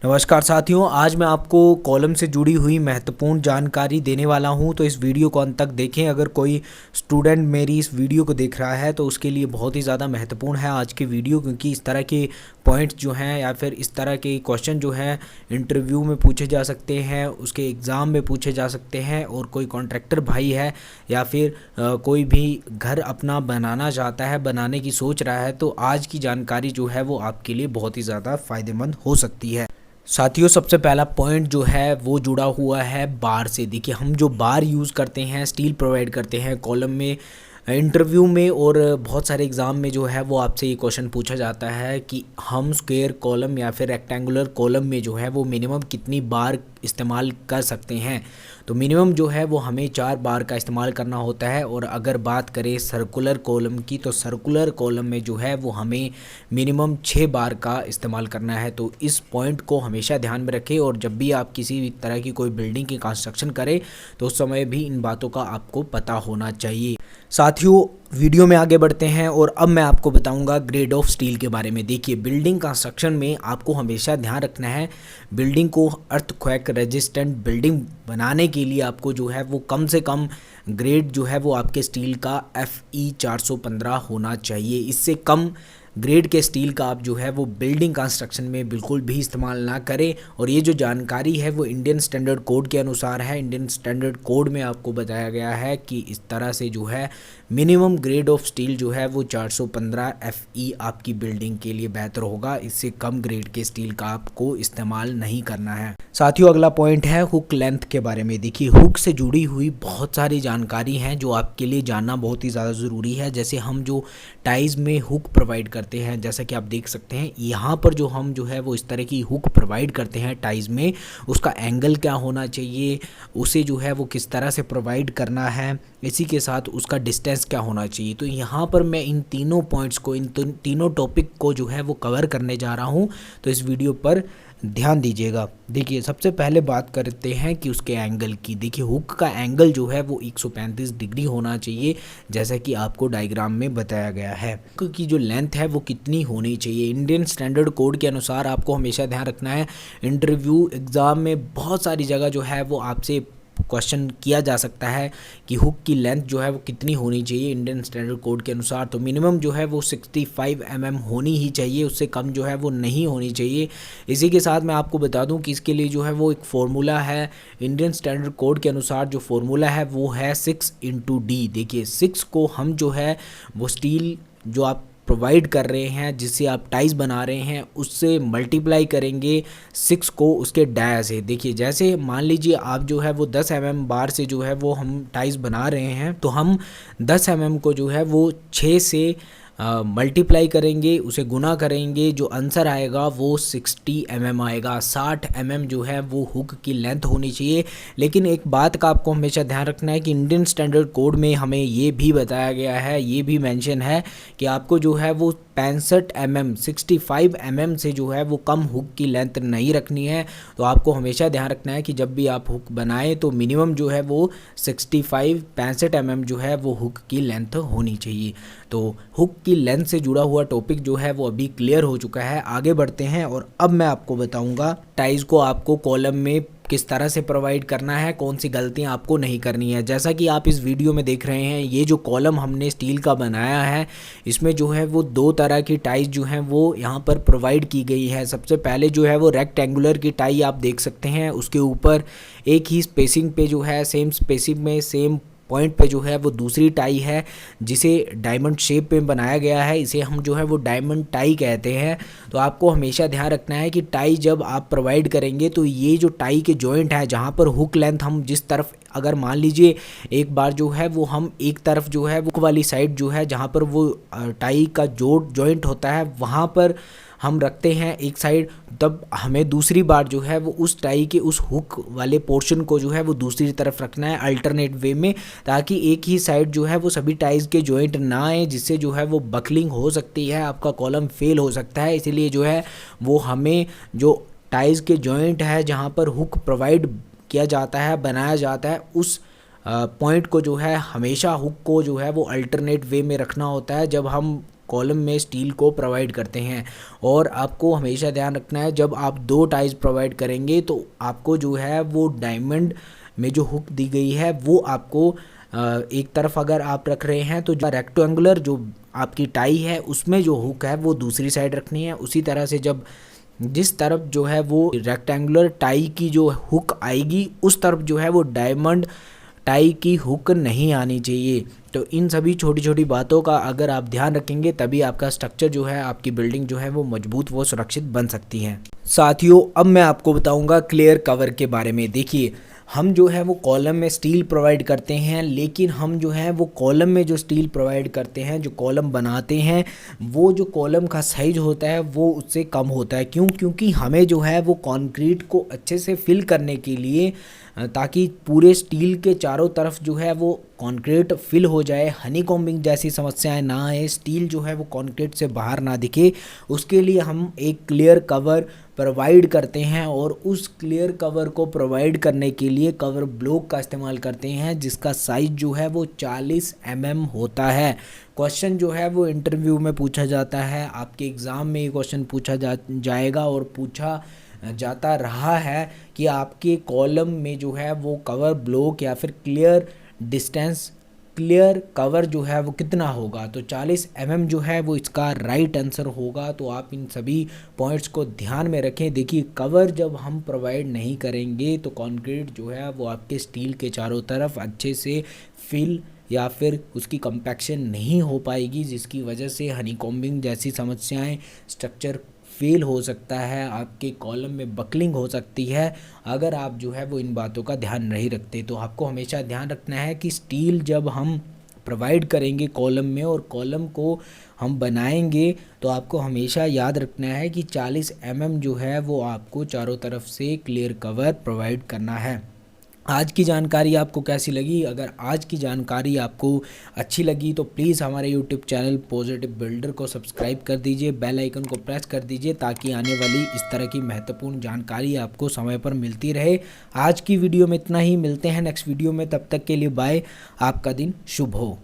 नमस्कार साथियों, आज मैं आपको कॉलम से जुड़ी हुई महत्वपूर्ण जानकारी देने वाला हूं, तो इस वीडियो को अंत तक देखें। अगर कोई स्टूडेंट मेरी इस वीडियो को देख रहा है तो उसके लिए बहुत ही ज़्यादा महत्वपूर्ण है आज की वीडियो, क्योंकि इस तरह के पॉइंट्स जो हैं या फिर इस तरह के क्वेश्चन जो हैं इंटरव्यू में पूछे जा सकते हैं, उसके एग्ज़ाम में पूछे जा सकते हैं। और कोई कॉन्ट्रैक्टर भाई है या फिर कोई भी घर अपना बनाना चाहता है, बनाने की सोच रहा है, तो आज की जानकारी जो है वो आपके लिए बहुत ही ज़्यादा फ़ायदेमंद हो सकती है। साथियों, सबसे पहला पॉइंट जो है वो जुड़ा हुआ है बार से। देखिए, हम जो बार यूज़ करते हैं, स्टील प्रोवाइड करते हैं कॉलम में, इंटरव्यू में और बहुत सारे एग्ज़ाम में जो है वो आपसे ये क्वेश्चन पूछा जाता है कि हम स्क्वायर कॉलम या फिर रेक्टेंगुलर कॉलम में जो है वो मिनिमम कितनी बार इस्तेमाल कर सकते हैं। तो मिनिमम जो है वो हमें 4 बार का इस्तेमाल करना होता है। और अगर बात करें सर्कुलर कॉलम की, तो सर्कुलर कॉलम में जो है वो हमें मिनिमम 6 बार का इस्तेमाल करना है। तो इस पॉइंट को हमेशा ध्यान में रखें, और जब भी आप किसी भी तरह की कोई बिल्डिंग की कंस्ट्रक्शन करें तो उस समय भी इन बातों का आपको पता होना चाहिए। साथियों, वीडियो में आगे बढ़ते हैं और अब मैं आपको बताऊंगा ग्रेड ऑफ स्टील के बारे में। देखिए, बिल्डिंग कंस्ट्रक्शन में आपको हमेशा ध्यान रखना है, बिल्डिंग को अर्थक्वेक रेजिस्टेंट बिल्डिंग बनाने के लिए आपको जो है वो कम से कम ग्रेड जो है वो आपके स्टील का FE 415 होना चाहिए। इससे कम ग्रेड के स्टील का आप जो है वो बिल्डिंग कंस्ट्रक्शन में बिल्कुल भी इस्तेमाल ना करें। और ये जो जानकारी है वो इंडियन स्टैंडर्ड कोड के अनुसार है। इंडियन स्टैंडर्ड कोड में आपको बताया गया है कि इस तरह से जो है मिनिमम ग्रेड ऑफ स्टील जो है वो 415 FE आपकी बिल्डिंग के लिए बेहतर होगा। इससे कम ग्रेड के स्टील का आपको इस्तेमाल नहीं करना है। साथियों, अगला पॉइंट है हुक लेंथ के बारे में। देखिए, हुक से जुड़ी हुई बहुत सारी जानकारी हैं जो आपके लिए जानना बहुत ही ज़्यादा ज़रूरी है। जैसे हम जो टाइज में हुक प्रोवाइड करते हैं, जैसा कि आप देख सकते हैं यहाँ पर जो हम जो है वो इस तरह की हुक प्रोवाइड करते हैं टाइज में, उसका एंगल क्या होना चाहिए, उसे जो है वो किस तरह से प्रोवाइड करना है, इसी के साथ उसका डिस्टेंस क्या होना चाहिए। तो यहाँ पर मैं इन तीनों पॉइंट्स को, इन तीनों टॉपिक को जो है वो कवर करने जा रहा हूँ, तो इस वीडियो पर ध्यान दीजिएगा। देखिए, सबसे पहले बात करते हैं कि उसके एंगल की। देखिए, हुक का एंगल जो है वो 135 डिग्री होना चाहिए, जैसा कि आपको डायग्राम में बताया गया है। हुक की जो लेंथ है वो कितनी होनी चाहिए, इंडियन स्टैंडर्ड कोड के अनुसार आपको हमेशा ध्यान रखना है। इंटरव्यू एग्ज़ाम में बहुत सारी जगह जो है वो आपसे क्वेश्चन किया जा सकता है कि हुक की लेंथ जो है वो कितनी होनी चाहिए इंडियन स्टैंडर्ड कोड के अनुसार। तो मिनिमम जो है वो 65 mm होनी ही चाहिए, उससे कम जो है वो नहीं होनी चाहिए। इसी के साथ मैं आपको बता दूं कि इसके लिए जो है वो एक फ़ॉर्मूला है। इंडियन स्टैंडर्ड कोड के अनुसार जो फ़ॉर्मूला है वो है 6 × D। देखिए, 6 को हम जो है वो स्टील जो आप प्रोवाइड कर रहे हैं, जिससे आप टाइज बना रहे हैं, उससे मल्टीप्लाई करेंगे 6 को उसके डाया से। देखिए, जैसे मान लीजिए आप जो है वो 10 mm बार से जो है वो हम टाइज बना रहे हैं, तो हम 10 mm को जो है वो 6 से मल्टीप्लाई करेंगे, उसे गुना करेंगे, जो आंसर आएगा वो 60 mm आएगा। 60 mm जो है वो हुक की लेंथ होनी चाहिए। लेकिन एक बात का आपको हमेशा ध्यान रखना है कि इंडियन स्टैंडर्ड कोड में हमें ये भी बताया गया है, ये भी मेंशन है कि आपको जो है वो 65 mm 65 mm से जो है वो कम हुक की लेंथ नहीं रखनी है। तो आपको हमेशा ध्यान रखना है कि जब भी आप हुक बनाएं तो मिनिमम जो है वो 65 mm जो है वो हुक की लेंथ होनी चाहिए। तो हुक की लेंथ से जुड़ा हुआ टॉपिक जो है वो अभी क्लियर हो चुका है। आगे बढ़ते हैं और अब मैं आपको बताऊंगा टाइज को आपको कॉलम में किस तरह से प्रोवाइड करना है, कौन सी गलतियां आपको नहीं करनी है। जैसा कि आप इस वीडियो में देख रहे हैं, ये जो कॉलम हमने स्टील का बनाया है, इसमें जो है वो 2 तरह की टाइज जो हैं वो यहाँ पर प्रोवाइड की गई है। सबसे पहले जो है वो रेक्टेंगुलर की टाई आप देख सकते हैं, उसके ऊपर एक ही स्पेसिंग पे जो है, सेम स्पेसिंग में सेम पॉइंट पे जो है वो दूसरी टाई है, जिसे डायमंड शेप में बनाया गया है। इसे हम जो है वो डायमंड टाई कहते हैं। तो आपको हमेशा ध्यान रखना है कि टाई जब आप प्रोवाइड करेंगे तो ये जो टाई के जॉइंट है, जहाँ पर हुक लेंथ हम जिस तरफ, अगर मान लीजिए एक बार जो है वो हम एक तरफ जो है हुक वाली साइड जो है जहाँ पर वो टाई का जॉइंट होता है वहाँ पर हम रखते हैं एक साइड, तब हमें दूसरी बार जो है वो उस टाई के उस हुक वाले पोर्शन को जो है वो दूसरी तरफ रखना है अल्टरनेट वे में, ताकि एक ही साइड जो है वो सभी टाइज के जॉइंट ना आए, जिससे जो है वो बकलिंग हो सकती है, आपका कॉलम फेल हो सकता है। इसीलिए जो है वो हमें जो टाइज के जॉइंट है जहाँ पर हुक प्रोवाइड किया जाता है, बनाया जाता है, उस पॉइंट को जो है हमेशा हुक को जो है वो अल्टरनेट वे में रखना होता है। जब हम कॉलम में स्टील को प्रोवाइड करते हैं। और आपको हमेशा ध्यान रखना है, जब आप 2 टाइज प्रोवाइड करेंगे तो आपको जो है वो डायमंड में जो हुक दी गई है वो आपको एक तरफ अगर आप रख रहे हैं तो जो रेक्टेंगुलर जो आपकी टाई है उसमें जो हुक है वो दूसरी साइड रखनी है। उसी तरह से जब जिस तरफ जो है वो रेक्टेंगुलर टाई की जो हुक आएगी उस तरफ जो है वो डायमंड टाई की हुक नहीं आनी चाहिए। तो इन सभी छोटी छोटी बातों का अगर आप ध्यान रखेंगे तभी आपका स्ट्रक्चर जो है, आपकी बिल्डिंग जो है वो मजबूत व सुरक्षित बन सकती है। साथियों, अब मैं आपको बताऊंगा क्लियर कवर के बारे में। देखिए, हम जो है वो कॉलम में स्टील प्रोवाइड करते हैं, लेकिन हम जो है वो कॉलम में जो स्टील प्रोवाइड करते हैं, जो कॉलम बनाते हैं, वो जो कॉलम का साइज होता है वो उससे कम होता है। क्यों? क्योंकि हमें जो है वो कंक्रीट को अच्छे से फिल करने के लिए, ताकि पूरे स्टील के चारों तरफ जो है वो कंक्रीट फिल हो जाए, हनीकॉम्बिंग जैसी समस्याएं ना आए, स्टील जो है वो कंक्रीट से बाहर ना दिखे, उसके लिए हम एक क्लियर कवर प्रोवाइड करते हैं। और उस क्लियर कवर को प्रोवाइड करने के लिए कवर ब्लॉक का इस्तेमाल करते हैं, जिसका साइज जो है वो 40 mm होता है। क्वेश्चन जो है वो इंटरव्यू में पूछा जाता है, आपके एग्ज़ाम में ये क्वेश्चन पूछा जाएगा और पूछा जाता रहा है कि आपके कॉलम में जो है वो कवर ब्लॉक या फिर क्लियर कवर जो है वो कितना होगा। तो 40 mm जो है वो इसका राइट आंसर होगा। तो आप इन सभी पॉइंट्स को ध्यान में रखें। देखिए, कवर जब हम प्रोवाइड नहीं करेंगे तो कंक्रीट जो है वो आपके स्टील के चारों तरफ अच्छे से फिल या फिर उसकी कंपैक्शन नहीं हो पाएगी, जिसकी वजह से हनीकॉम्बिंग जैसी समस्याएं, स्ट्रक्चर फेल हो सकता है, आपके कॉलम में बकलिंग हो सकती है अगर आप जो है वो इन बातों का ध्यान नहीं रखते। तो आपको हमेशा ध्यान रखना है कि स्टील जब हम प्रोवाइड करेंगे कॉलम में और कॉलम को हम बनाएंगे तो आपको हमेशा याद रखना है कि 40 mm जो है वो आपको चारों तरफ से क्लियर कवर प्रोवाइड करना है। आज की जानकारी आपको कैसी लगी? अगर आज की जानकारी आपको अच्छी लगी तो प्लीज़ हमारे यूट्यूब चैनल पॉजिटिव बिल्डर को सब्सक्राइब कर दीजिए, बेल आइकन को प्रेस कर दीजिए, ताकि आने वाली इस तरह की महत्वपूर्ण जानकारी आपको समय पर मिलती रहे। आज की वीडियो में इतना ही, मिलते हैं नेक्स्ट वीडियो में, तब तक के लिए बाय। आपका दिन शुभ हो।